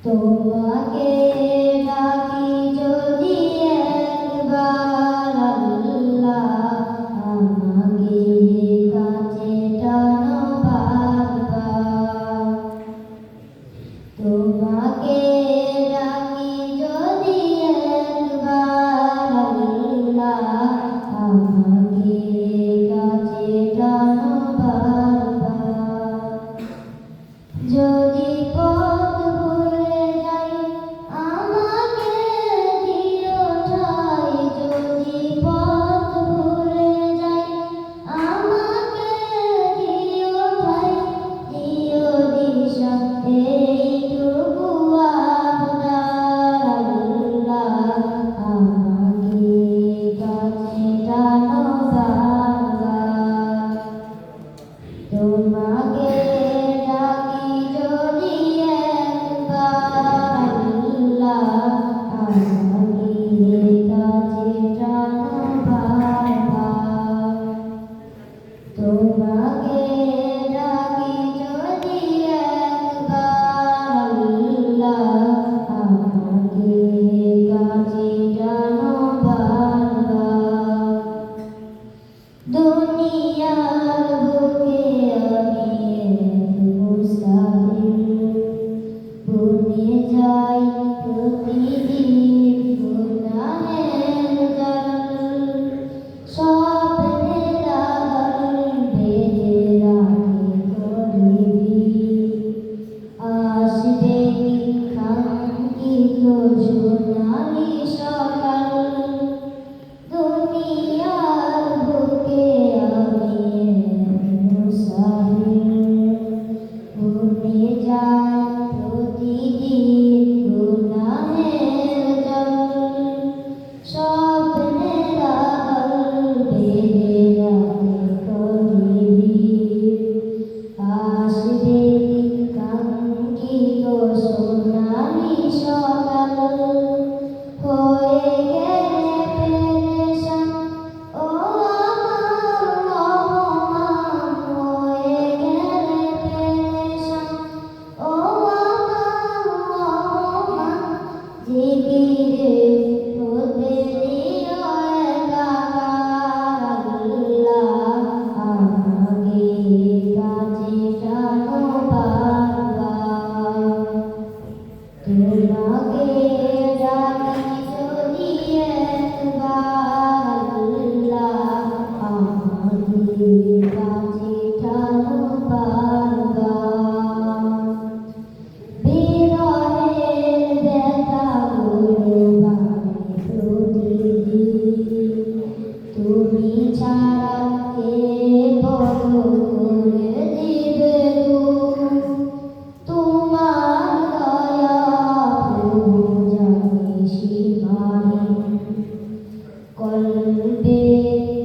তোমাকে ডাকি যদি একবার আল্লাহ, আমাকে কাছে টানো বারবার। তোমাকে ডাকি যদি একবার আল্লাহ, আমাকে কাছে টানো বারবার। যদি পথ ভুলে যাই আমাকে দিও ঠাই, যদি পথ ভুলে যাই আমাকে দিও ঠাই, দিও দিশা এইটুকু আপনার আল্লাহ, আমাকে কাছে টানো বারবার। তোমাকে ডাকি যদি একবার আল্লাহ, আমাকে কাছে টানো বারবার। তোমাকে ডাকি যদি একবার আল্লাহ, আমাকে কাছে টানো বারবার। দুনিয়ার বুকে আমি এক মুসাফির, বনে যাই প্রতিদিন গুনাহের জাল। স্বপ্নের আড়াল বেঁধে রাখে করিবি, আসবে কি কাঙ্ক্ষিত সোনালি সকাল। দুনিয়ার বুকে আমি এক মুসাফির, বনে যাই প্রতিদিন গুনাহের জাল। স্বপ্নের আড়াল বেঁধে রাখে করিবি, আসবে কি কাঙ্ক্ষিত সোনালি সকাল। হয়ে গেলে পেরেশান ও আমার রহমান, হয়ে গেলে পেরেশান ও আমার রহমান। জিকিরে হতে দিও একাকার আল্লাহ, আমাকে কাছে টানো বারবার। তোমাকে ডাকি যদি একবার আল্লাহ, আমাকে কাছে টানো বারবার। বিরহের ব্যথাগুলো বাড়ে প্রতিদিন, তুমি ছাড়া কে বড় করে দিবে দূর। তোমার দয়া প্রভু জানি সীমাহীন, কল্পে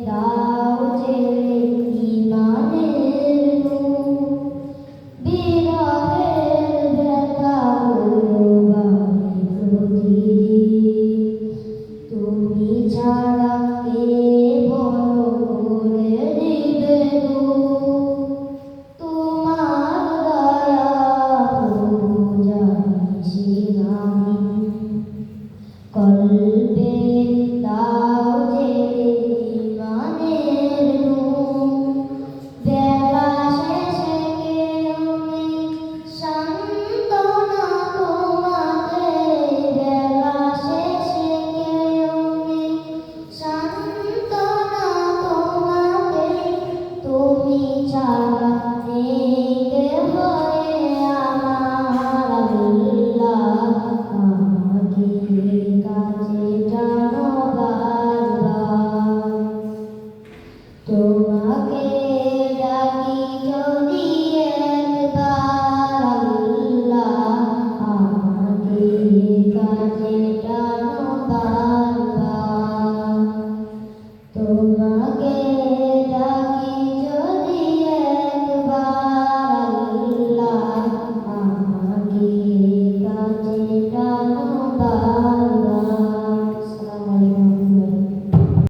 দাও জেলে ঈমানের নূর। বিরহের ব্যথাগুলো বাড়ে প্রতিদিন, তুমি ছাড়া কে বড় করে দিবে দূর। তোমার দয়া প্রভু জানি সীমাহীন, কল্পে দাও জেলে ঈমানের নূর। বেলা শেষে কেউ নেই সান্ত্বনা তোমাতে, বেলা শেষে কেউ নেই সান্ত্বনা তোমাতে। তুমি ছাড়া নেই কেহ আমার আল্লাহ, আমাকে কাছে টানো বারবার। তোমাকে ডাকি যদি একবার আল্লাহ, আমাকে কাছে টানো বারবার। তোমাকে